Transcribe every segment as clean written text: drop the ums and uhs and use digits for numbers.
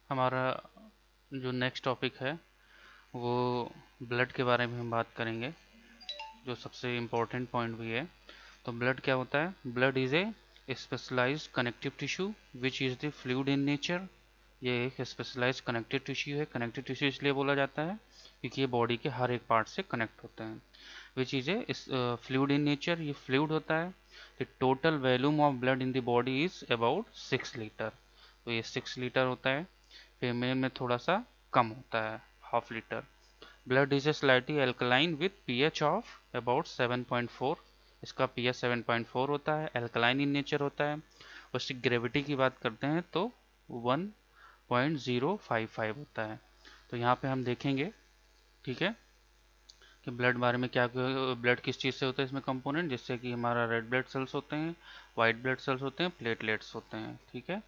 हमारा जो next topic है वो ब्लड के बारे में हम बात करेंगे, जो सबसे इम्पोर्टेंट पॉइंट भी है। तो ब्लड क्या होता है? Blood is a specialised connective tissue which is the fluid in nature. ये एक स्पेशलाइज्ड कनेक्टिव टिश्यू है। कनेक्टिव टिश्यू इसलिए बोला जाता है क्योंकि ये बॉडी के हर एक पार्ट से कनेक्ट होते हैं। विच is A fluid in nature, ये फ्लूइड होता है। The total volume of blood in the body is about 6 litre. तो ये 6 लीटर होता है। फीमेल में थोड़ा सा कम होता है, half litre. Blood is A slightly alkaline with pH of about 7.4। इसका पीएच 7.4 होता है, अल्कलाइन इन नेचर होता है। उसकी ग्रेविटी की बात करते हैं तो 1.055 होता है। तो यहाँ पे हम देखेंगे, ठीक है, कि ब्लड बारे में क्या, ब्लड किस चीज़ से होता है इसमें कंपोनेंट, जिससे कि हमारा रेड ब्लड सेल्स होते हैं, वाइट ब्लड सेल्स होते हैं, प्लेटलेट्स होते हैं, ठीक है।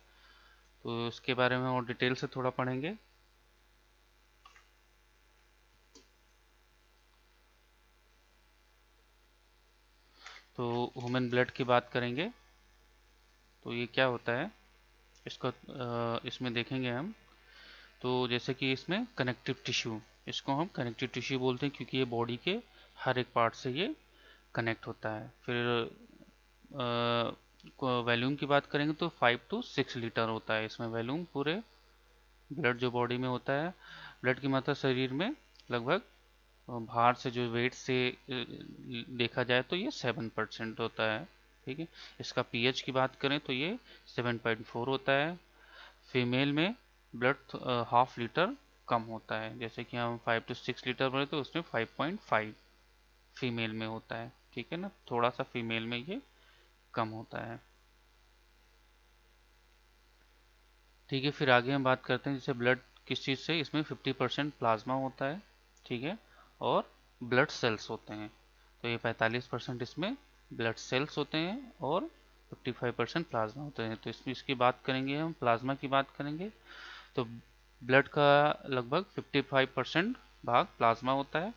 तो इसके बारे में और डिटेल से थोड़ा पढ़ेंगे। तो ह्यूमन ब्लड की बात करेंगे तो ये क्या होता है, इसको इसमें देखेंगे हम। तो जैसे कि इसमें कनेक्टिव टिश्यू, इसको हम कनेक्टिव टिश्यू बोलते हैं क्योंकि ये बॉडी के हर एक पार्ट से ये कनेक्ट होता है। फिर वॉल्यूम की बात करेंगे तो 5 to 6 लीटर होता है इसमें वॉल्यूम पूरे ब्लड जो बॉडी में होता है। ब्लड की मात्रा शरीर में लगभग बाहर से जो वेट से देखा जाए तो ये 7% होता है, ठीक है। इसका पीएच की बात करें तो ये 7.4 होता है। फीमेल में ब्लड हाफ लीटर कम होता है, जैसे कि हम 5 to 6 लीटर बोले तो उसमें 5.5 फीमेल में होता है, ठीक है ना। थोड़ा सा फीमेल में ये कम होता है, ठीक है। फिर आगे हम बात करते हैं जैसे ब्लड किस चीज़ से, इसमें 50% प्लाज्मा होता है, ठीक है, और ब्लड सेल्स होते हैं। तो ये 45% इसमें ब्लड सेल्स होते हैं और 55% प्लाज्मा होते हैं। तो इसमें इसकी बात करेंगे, हम प्लाज्मा की बात करेंगे तो ब्लड का लगभग 55% भाग प्लाज्मा होता है,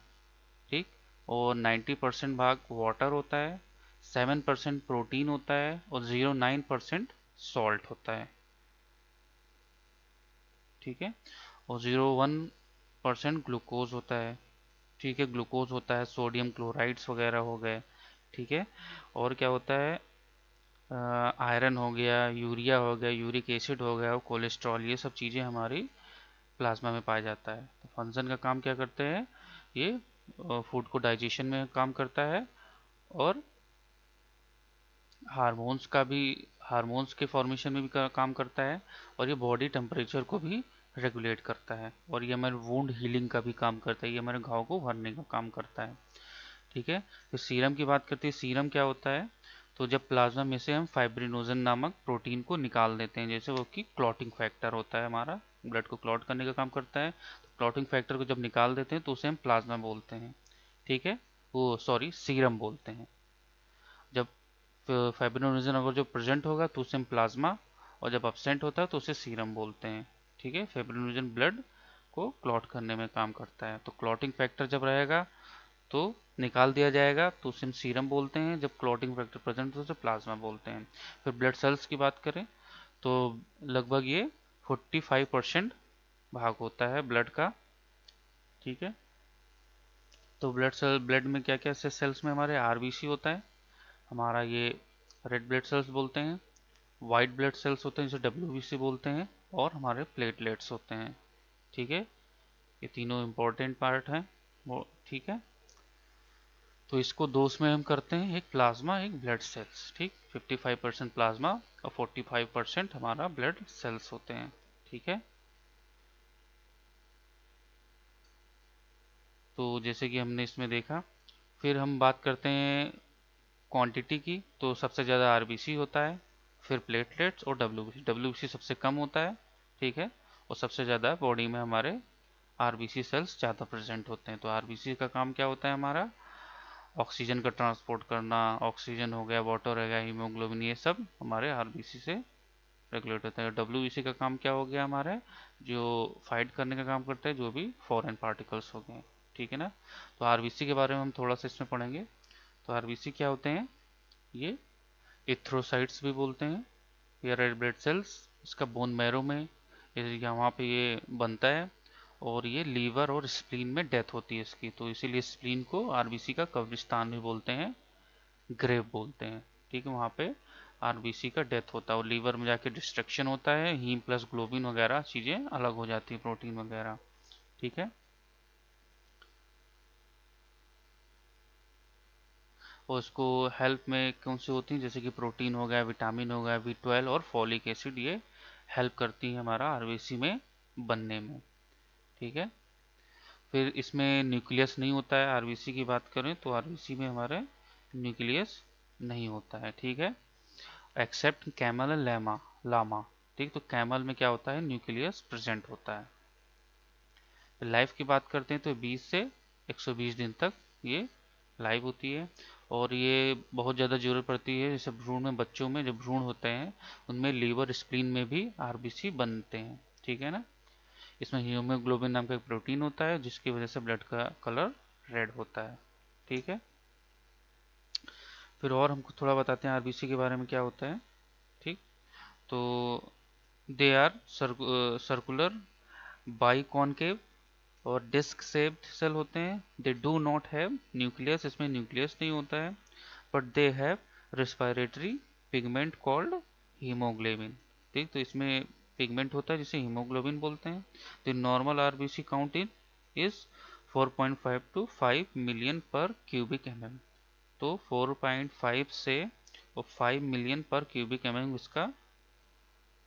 ठीक, और 90% भाग वाटर होता है, 7% प्रोटीन होता है और 0.9% सॉल्ट होता है, ठीक है, और 0.1% ग्लूकोज होता है, ठीक है। ग्लूकोज होता है, सोडियम क्लोराइड्स वगैरह हो गए, ठीक है। और क्या होता है, आयरन हो गया, यूरिया हो गया, यूरिक एसिड हो गया और कोलेस्ट्रॉल, ये सब चीज़ें हमारी प्लाज्मा में पाया जाता है। तो फंक्शन का काम क्या करते हैं, ये फूड को डाइजेशन में काम करता है और हार्मोन्स का भी, हार्मोन्स के फॉर्मेशन में भी काम करता है और ये बॉडी टेम्परेचर को भी रेगुलेट करता है और ये हमारे वुंड हीलिंग का भी काम करता है, ये हमारे घाव को भरने का काम करता है, ठीक है। तो सीरम की बात करते हैं, सीरम क्या होता है, तो जब प्लाज्मा में से हम फाइब्रिनोजन नामक प्रोटीन को निकाल देते हैं, जैसे वो कि क्लॉटिंग फैक्टर होता है हमारा, ब्लड को क्लॉट करने का काम करता है। तो क्लॉटिंग फैक्टर को जब निकाल देते हैं तो उसे हम प्लाज्मा बोलते हैं, ठीक है, वो सॉरी सीरम बोलते हैं। जब फाइब्रिनोजन अगर जो प्रेजेंट होगा तो उसे हम प्लाज्मा, और जब absent होता है तो उसे सीरम बोलते हैं, ठीक है। फाइब्रिनोजन ब्लड को क्लॉट करने में काम करता है। तो क्लॉटिंग फैक्टर जब रहेगा तो निकाल दिया जाएगा तो उसे हम सीरम बोलते हैं, जब क्लॉटिंग फैक्टर प्रेजेंट हो तो उसे प्लाज्मा बोलते हैं। फिर ब्लड सेल्स की बात करें तो लगभग ये 45% भाग होता है ब्लड का, ठीक है। तो ब्लड में क्या क्या सेल्स में हमारे आरबीसी होता है, हमारा ये रेड ब्लड सेल्स बोलते हैं, वाइट ब्लड सेल्स होते हैं जिसे डब्ल्यूबीसी बोलते हैं, और हमारे प्लेटलेट्स होते हैं, ठीक है। ये तीनों इंपॉर्टेंट पार्ट हैं वो, ठीक है। तो इसको दो में हम करते हैं, एक प्लाज्मा एक ब्लड सेल्स, ठीक। 55% प्लाज्मा और 45% हमारा ब्लड सेल्स होते हैं, ठीक है। तो जैसे कि हमने इसमें देखा, फिर हम बात करते हैं क्वांटिटी की, तो सबसे ज़्यादा आरबीसी होता है, फिर प्लेटलेट्स और डब्ल्यूबीसी। डब्ल्यूबीसी सबसे कम होता है, ठीक है, और सबसे ज़्यादा बॉडी में हमारे आरबीसी सेल्स ज़्यादा प्रेजेंट होते हैं। तो आरबीसी का काम क्या होता है, हमारा ऑक्सीजन का ट्रांसपोर्ट करना, ऑक्सीजन हो गया, वाटर हो गया, हीमोग्लोबिन, ये सब हमारे आरबीसी से रेगुलेट होता है। डब्ल्यूबीसी का काम क्या हो गया, हमारे जो फाइट करने का काम करता है, जो भी फॉरेन पार्टिकल्स हो गए, ठीक है ना। तो आरबीसी के बारे में हम थोड़ा सा इसमें पढ़ेंगे। तो आरबीसी क्या होते हैं, ये इथ्रोसाइट्स भी बोलते हैं, ये रेड ब्लड सेल्स, इसका बोन मैरो में वहाँ पे ये बनता है, और ये लीवर और स्प्लीन में डेथ होती है इसकी, तो इसीलिए स्प्लीन को आरबीसी का कब्रिस्तान भी बोलते हैं, ग्रेव बोलते हैं। ठीक है, वहाँ पे आरबीसी का डेथ होता है और लीवर में जाके डिस्ट्रक्शन होता है, हीम प्लस ग्लोबिन वगैरह चीज़ें अलग हो जाती है, प्रोटीन वगैरह। ठीक है, और उसको हेल्प में कौन सी होती है, जैसे कि प्रोटीन हो गया, विटामिन हो गया, बी 12 और फॉलिक एसिड, ये हेल्प करती है हमारा आरबीसी में बनने में। ठीक है, फिर इसमें न्यूक्लियस नहीं होता है, आरबीसी की बात करें तो आरबीसी में हमारे न्यूक्लियस नहीं होता है। ठीक है, एक्सेप्ट कैमल लामा लामा। ठीक, तो कैमल में क्या होता है, न्यूक्लियस प्रेजेंट होता है। लाइफ की बात करते हैं तो 20 से 120 दिन तक ये लाइव होती है, और ये बहुत ज़्यादा जरूरत पड़ती है, जैसे भ्रूण में, बच्चों में जब भ्रूण होते हैं उनमें लीवर स्प्लीन में भी आरबीसी बनते हैं। ठीक है ना, इसमें हीमोग्लोबिन नाम का एक प्रोटीन होता है जिसकी वजह से ब्लड का कलर रेड होता है। ठीक है, फिर और हमको थोड़ा बताते हैं आरबीसी के बारे में क्या होता है। ठीक, तो दे आर सर्कुलर बाइकॉनकेव और डिस्क शेप्ड सेल होते हैं। They do not have nucleus, इसमें न्यूक्लियस नहीं होता है, but they have respiratory pigment called haemoglobin. ठीक, तो इसमें पिगमेंट होता है जिसे हीमोग्लोबिन बोलते हैं। The normal RBC count in is 4.5 to 5 million per cubic mm. तो 4.5 से और 5 मिलियन पर क्यूबिक एमएम इसका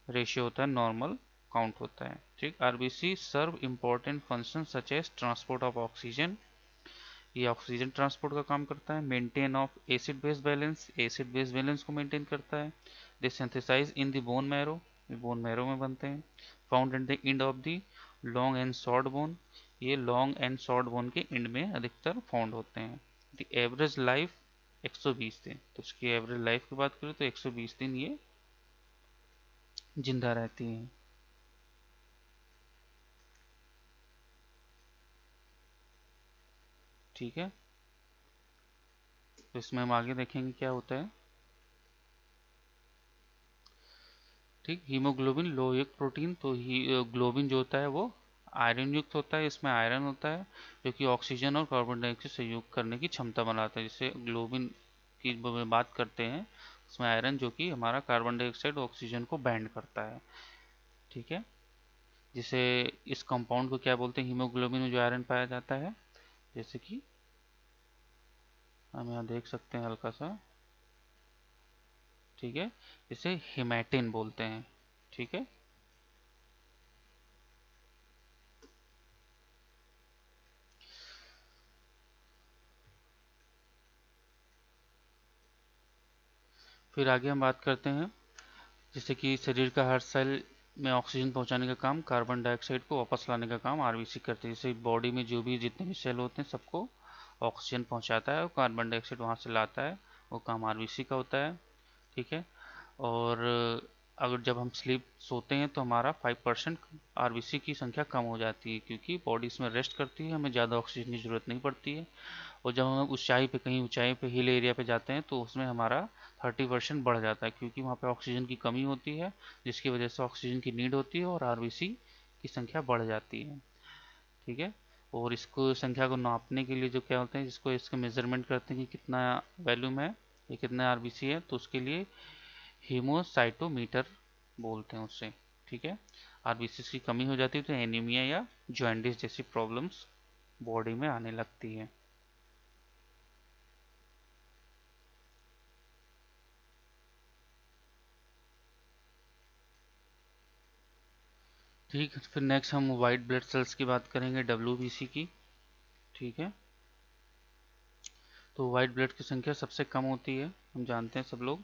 रेशियो होता है, नॉर्मल काउंट होता है। ठीक, RBC serve important function such as transport of oxygen, ये ऑक्सीजन ट्रांसपोर्ट का काम करता है। Maintain of acid base balance, acid base balance को मेंटेन करता है। They synthesize in the bone marrow, ये बोन मैरो में बनते हैं। Found at the end of the long and short bone, ये लॉन्ग एंड शॉर्ट बोन के end में अधिकतर फाउंड होते हैं। द एवरेज लाइफ 120 दिन, तो इसकी एवरेज लाइफ की बात करें तो 120 दिन ये जिंदा रहती हैं। ठीक है, तो इसमें हम आगे देखेंगे क्या होता है। ठीक, हीमोग्लोबिन लोहयुक्त प्रोटीन, तो ग्लोबिन जो होता है वो आयरन युक्त होता है, इसमें आयरन होता है जो कि ऑक्सीजन और कार्बन डाइऑक्साइड संयुक्त करने की क्षमता बनाता है। जैसे ग्लोबिन की बात करते हैं, उसमें आयरन जो कि हमारा कार्बन डाइऑक्साइड ऑक्सीजन को बैंड करता है। ठीक है, जिसे इस कंपाउंड को क्या बोलते हैं, हीमोग्लोबिन में जो आयरन पाया जाता है, जैसे कि हम यहाँ देख सकते हैं हल्का सा। ठीक है, इसे हिमैटिन बोलते हैं। ठीक है, फिर आगे हम बात करते हैं, जैसे कि शरीर का हर सेल में ऑक्सीजन पहुंचाने का काम, कार्बन डाइऑक्साइड को वापस लाने का काम आरबीसी करती है। जैसे बॉडी में जो भी जितने भी सेल होते हैं सबको ऑक्सीजन पहुंचाता है और कार्बन डाइऑक्साइड वहां से लाता है, वो काम आरबीसी का होता है। ठीक है, और अगर जब हम स्लीप सोते हैं तो हमारा 5% आरबीसी की संख्या कम हो जाती है, क्योंकि बॉडी इसमें रेस्ट करती है, हमें ज़्यादा ऑक्सीजन की ज़रूरत नहीं पड़ती है। और जब हम ऊंचाई पे, कहीं ऊंचाई पे हिल एरिया पे जाते हैं तो उसमें हमारा 30% बढ़ जाता है, क्योंकि वहाँ पे ऑक्सीजन की कमी होती है, जिसकी वजह से ऑक्सीजन की नीड होती है और आरबीसी की संख्या बढ़ जाती है। ठीक है, और इसको संख्या को नापने के लिए जो क्या होते हैं, जिसको इसका मेजरमेंट करते हैं कि कितना वैल्यूम है, ये कितना आरबीसी है, तो उसके लिए हीमोसाइटोमीटर बोलते हैं उससे। ठीक है, आरबीसी की कमी हो जाती है तो एनीमिया या जॉन्डिस जैसी प्रॉब्लम्स बॉडी में आने लगती है। ठीक है, फिर नेक्स्ट हम वाइट ब्लड सेल्स की बात करेंगे, डब्ल्यूबीसी की। ठीक है, तो वाइट ब्लड की संख्या सबसे कम होती है, हम जानते हैं सब लोग।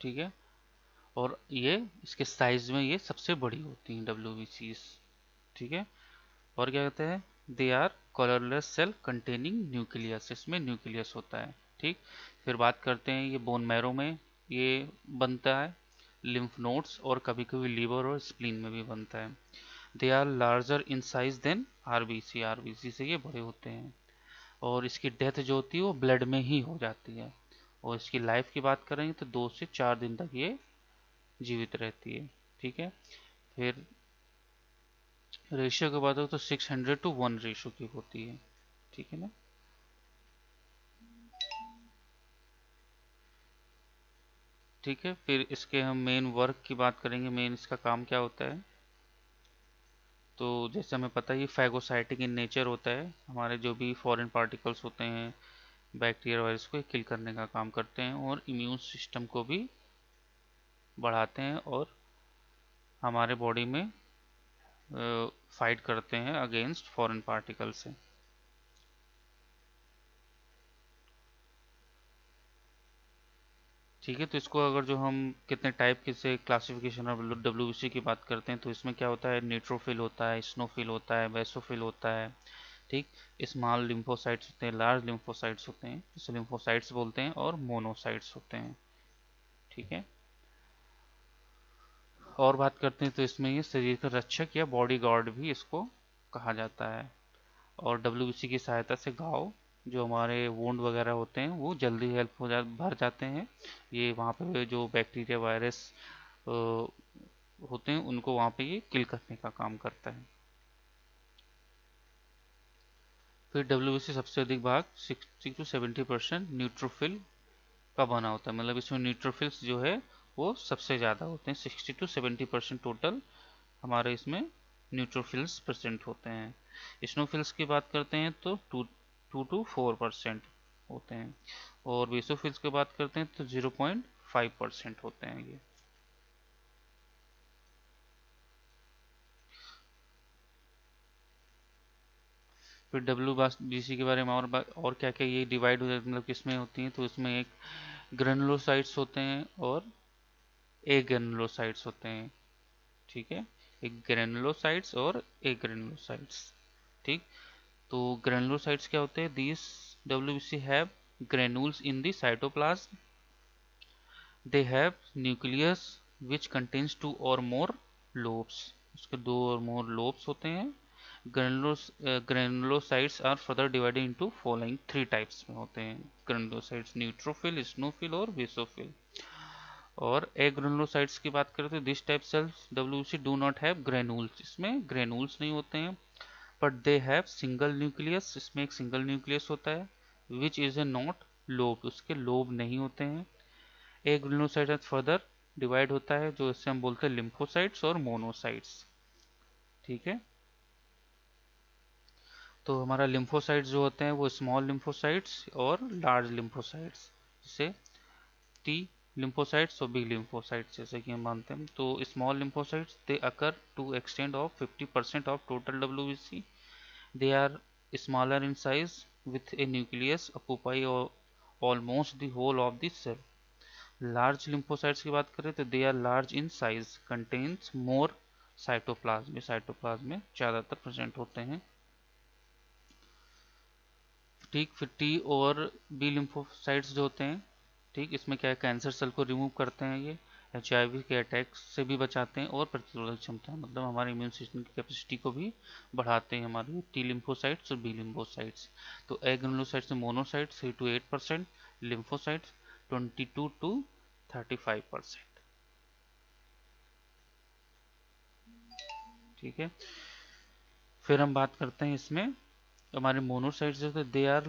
ठीक है, और ये इसके साइज में ये सबसे बड़ी होती हैं डब्ल्यूबीसी। ठीक है, और क्या कहते हैं, they are colourless cell containing nucleus, इसमें न्यूक्लियस होता है। ठीक, फिर बात करते हैं, ये बोन मैरो में ये बनता है, लिम्फ नोड्स और कभी कभी लीवर और स्प्लीन में भी बनता है। They are larger in size than RBC, RBC से ये बड़े होते हैं, और इसकी डेथ जो होती है वो ब्लड में ही हो जाती है। और इसकी लाइफ की बात करेंगे तो 2 से 4 दिन तक ये जीवित रहती है। ठीक है, फिर रेशियो की बात हो तो 600:1 रेशियो की होती है। ठीक है ना। ठीक है, फिर इसके हम मेन वर्क की बात करेंगे, मेन इसका काम क्या होता है। तो जैसे हमें पता है ये फैगोसाइटिक इन नेचर होता है, हमारे जो भी फॉरेन पार्टिकल्स होते हैं बैक्टीरिया वायरस को किल करने का काम करते हैं, और इम्यून सिस्टम को भी बढ़ाते हैं, और हमारे बॉडी में फाइट करते हैं अगेंस्ट फॉरेन पार्टिकल से। ठीक है, तो इसको अगर जो हम कितने टाइप के से क्लासिफिकेशन और डब्ल्यूबीसी की बात करते हैं, तो इसमें क्या होता है, न्यूट्रोफिल होता है, स्नोफिल होता है, बेसोफिल होता है। ठीक, स्मॉल लिम्फोसाइट्स होते हैं, लार्ज लिम्फोसाइट्स होते हैं, इसे लिम्फोसाइट्स बोलते हैं, और मोनोसाइट्स होते हैं। ठीक है, और बात करते हैं तो इसमें ये शरीर का रक्षक या बॉडी गार्ड भी इसको कहा जाता है। और डब्ल्यूबीसी की सहायता से घाव, जो हमारे वुंड वगैरह होते हैं, वो जल्दी हेल्प हो जा भर जाते हैं। ये वहाँ पे जो बैक्टीरिया वायरस होते हैं उनको वहाँ पे ये किल करने का काम करता है। फिर डब्ल्यूबीसी सबसे अधिक भाग 60 to 70% न्यूट्रोफिल का बना होता है, मतलब इसमें न्यूट्रोफिल्स जो है वो सबसे ज़्यादा होते हैं। 60 to 70% टोटल हमारे इसमें न्यूट्रोफिल्स प्रेजेंट होते हैं। स्नोफिल्स की बात करते हैं तो 2 to 4% होते हैं, और बेसोफिल्स की बात करते हैं तो 0.5% होते हैं ये। फिर डब्ल्यू बी सी के बारे में और क्या क्या ये डिवाइड हो जाती है, मतलब किसमें होती हैं, तो इसमें एक ग्रेनुलोसाइट्स होते हैं और ए ग्रेनुलोसाइट्स होते हैं। ठीक है, एक ग्रेनुलोसाइट्स और ए ग्रेनुलोसाइट्स। ठीक, तो ग्रेनुलोसाइट्स क्या होते हैं, this WBC have granules in the cytoplasm. They have nucleus which contains two or more lobes. उसके दो और more lobes होते हैं। granulocytes are further divided into following three types में होते हैं। granulocytes neutrophil, eosinophil और basophil। और एग्रेनुलोसाइट्स की बात करें तो this type cells WC do not have granules, इसमें ग्रेनुल्स नहीं होते हैं, but they have single nucleus, इसमें एक सिंगल न्यूक्लियस होता है, which is a not lobe, उसके लोब नहीं होते हैं। एक ग्रेनुलोसाइट फर्दर डिवाइड होता है, जो इससे हम बोलते हैं लिम्फोसाइट्स और मोनोसाइट्स। ठीक है, तो हमारा लिम्फोसाइट्स जो होते हैं वो स्मॉल लिम्फोसाइट्स और लार्ज लिम्फोसाइट्स, जैसे टी lymphocytes और बी lymphocytes जैसे कि हम मानते हैं। तो small lymphocytes they occur to extent of 50% of total WBC. They are smaller in size with a nucleus occupy almost the whole of the cell. Large lymphocytes की बात करें तो they are large in size, contains more cytoplasm, ये cytoplasm में ज़्यादातर present होते हैं। ठीक, फिर टी और बी लिम्फोसाइट्स जो होते हैं, ठीक, इसमें क्या है, कैंसर सेल को रिमूव करते हैं ये, HIV के अटैक से भी बचाते हैं, और प्रतिरोधक क्षमता मतलब हमारे इम्यून सिस्टम की कैपेसिटी को भी बढ़ाते हैं हमारे टी लिम्फोसाइट्स और बी लिम्फोसाइट्स। तो ए ग्रेनुलोसाइट्स में मोनोसाइट्स 3 to 8%, लिम्फोसाइट्स 22 to 35%। ठीक है, फिर हम बात करते हैं इसमें हमारे मोनोसाइट्स जो थे they are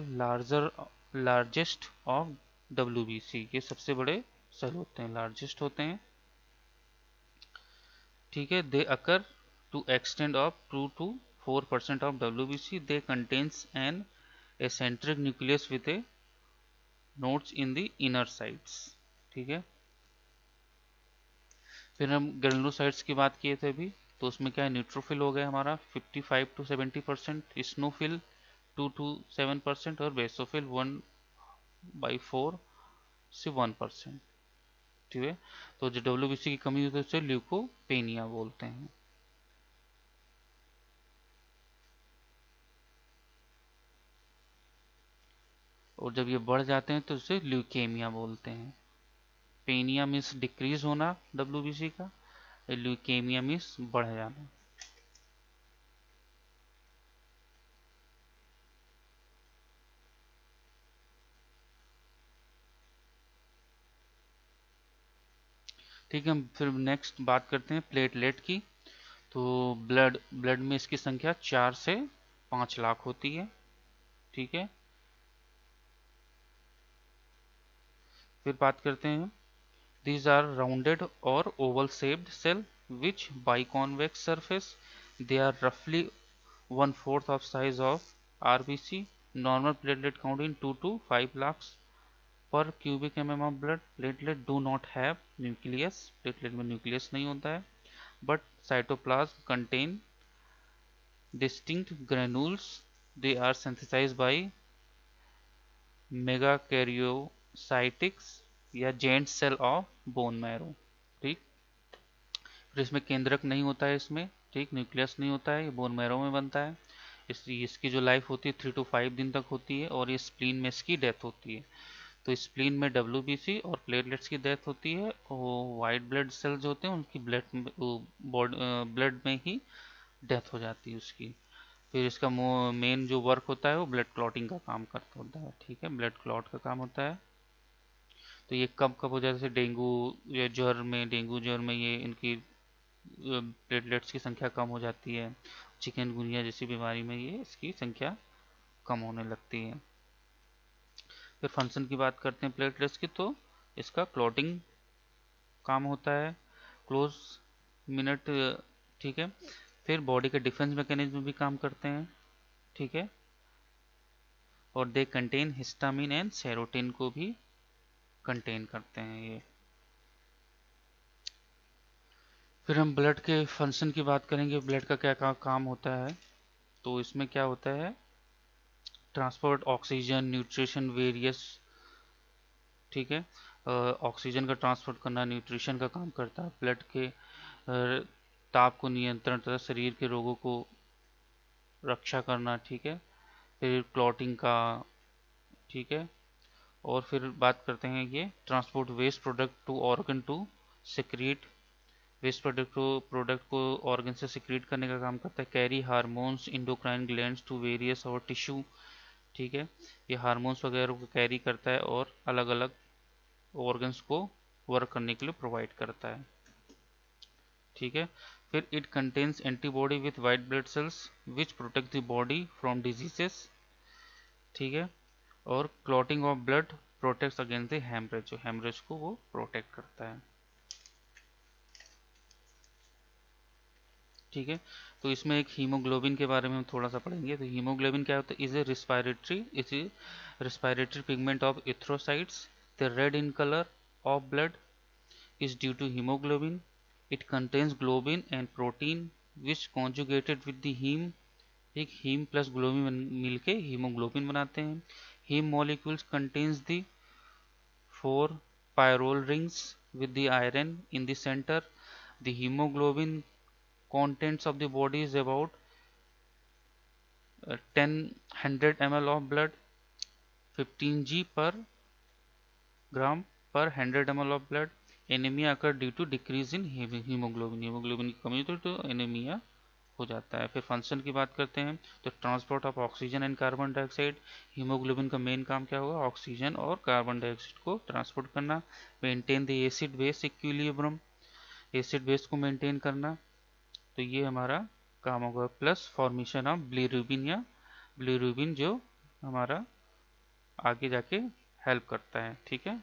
largest of WBC, ये सबसे बड़े सेल होते हैं, लार्जेस्ट होते हैं। ठीक है, they occur to extend of 2 to 4% of WBC, they contains an eccentric nucleus with a nodes in the inner sides. ठीक है, फिर हम ग्रेनुलोसाइट्स की बात किए थे अभी, तो उसमें क्या है, न्यूट्रोफिल हो गया हमारा 55 to 70%, स्नोफिल 2 to 7%, और बेसोफिल 1/4 से 1%। ठीक है, तो जो WBC की कमी होती है उसे ल्यूकोपेनिया बोलते हैं। और जब ये बढ़ जाते हैं तो उसे ल्यूकेमिया बोलते हैं। पेनिया मीन्स डिक्रीज होना WBC का, ल्यूकेमिया मीन्स बढ़ जाना। ठीक है, फिर नेक्स्ट बात करते हैं प्लेटलेट की। तो ब्लड ब्लड में इसकी संख्या 4 से 5 लाख होती है। ठीक है, फिर बात करते हैं these are rounded or oval shaped cell which biconvex surface. They are roughly 1/4 of size of RBC. Normal platelet count in 2 to 5 lakhs per cubic mm of blood. Platelet do not have nucleus. Platelet में nucleus नहीं होता है, but cytoplasm contain distinct granules. They are synthesized by megakaryocytics या giant cell of bone marrow. ठीक, फिर इसमें केंद्रक नहीं होता है, इसमें ठीक न्यूक्लियस नहीं होता है, ये बोन मैरो में बनता है। इसकी जो लाइफ होती है 3 to 5 दिन तक होती है, और ये स्प्लीन में इसकी डेथ होती है। तो स्प्लीन में WBC और प्लेटलेट्स की डेथ होती है, और वाइट ब्लड सेल्स होते हैं उनकी ब्लड में ही डेथ हो जाती है उसकी। फिर इसका मेन जो वर्क होता है वो ब्लड क्लॉटिंग का काम करता होता है। ठीक है, ब्लड क्लॉट का काम होता है। तो ये कब कब हो जाता है, जैसे डेंगू या ज्वर में ये इनकी प्लेटलेट्स की संख्या कम हो जाती है। चिकनगुनिया जैसी बीमारी में ये इसकी संख्या कम होने लगती है। फिर फंक्शन की बात करते हैं प्लेटलेट्स की, तो इसका क्लॉटिंग काम होता है, क्लोज मिनट। ठीक है, फिर बॉडी के डिफेंस मैकेनिज्म भी काम करते हैं। ठीक है, और they contain histamine and serotonin को भी कंटेन करते हैं ये। फिर हम ब्लड के फंक्शन की बात करेंगे, ब्लड का क्या काम होता है। तो इसमें क्या होता है, ट्रांसपोर्ट ऑक्सीजन, न्यूट्रिशन, वेरियस। ठीक है, ऑक्सीजन का ट्रांसपोर्ट करना, न्यूट्रिशन का काम करता है, ब्लड के ताप को नियंत्रण तथा शरीर के रोगों को रक्षा करना। ठीक है, फिर क्लॉटिंग का। ठीक है, और फिर बात करते हैं ये transport waste product to organ to secrete. Waste product को ऑर्गन से सिक्रीट करने का काम करता है। Carry hormones, endocrine glands to various और टिश्यू। ठीक है, ये हार्मोन्स वगैरह को कैरी करता है और अलग अलग ऑर्गन्स को वर्क करने के लिए प्रोवाइड करता है। ठीक है, फिर it contains antibody with white blood cells which protect the body from diseases. ठीक है, और clotting of blood protects against the haemorrhage, जो हेमरेज को वो प्रोटेक्ट करता है। ठीक है, तो इसमें एक हीमोग्लोबिन के बारे में हम थोड़ा सा पढ़ेंगे। तो हीमोग्लोबिन क्या होता है, is a respiratory pigment of erythrocytes. The red in colour of blood is due to hemoglobin. It contains globin and protein which conjugated with the heme, एक हीम प्लस ग्लोबिन मिलके हीमोग्लोबिन बनाते हैं। Haem molecules contains the 4 pyrrole rings with the iron in the center. The hemoglobin contents of the body is about 100 ml of blood, 15 g per gram per 100 ml of blood. Anaemia occur due to decrease in haemoglobin, haemoglobin की कमी होती है तो anaemia हो जाता है। फिर function की बात करते हैं, तो transport of oxygen and carbon dioxide. Haemoglobin का मेन काम क्या होगा, ऑक्सीजन और कार्बन डाइऑक्साइड को ट्रांसपोर्ट करना। Maintain the acid base equilibrium, acid base को मेंटेन करना। तो ये हमारा काम होगा। प्लस फॉर्मेशन ऑफ बिलिरुबिन या बिलिरुबिन जो हमारा आगे जाके हेल्प करता है। ठीक है,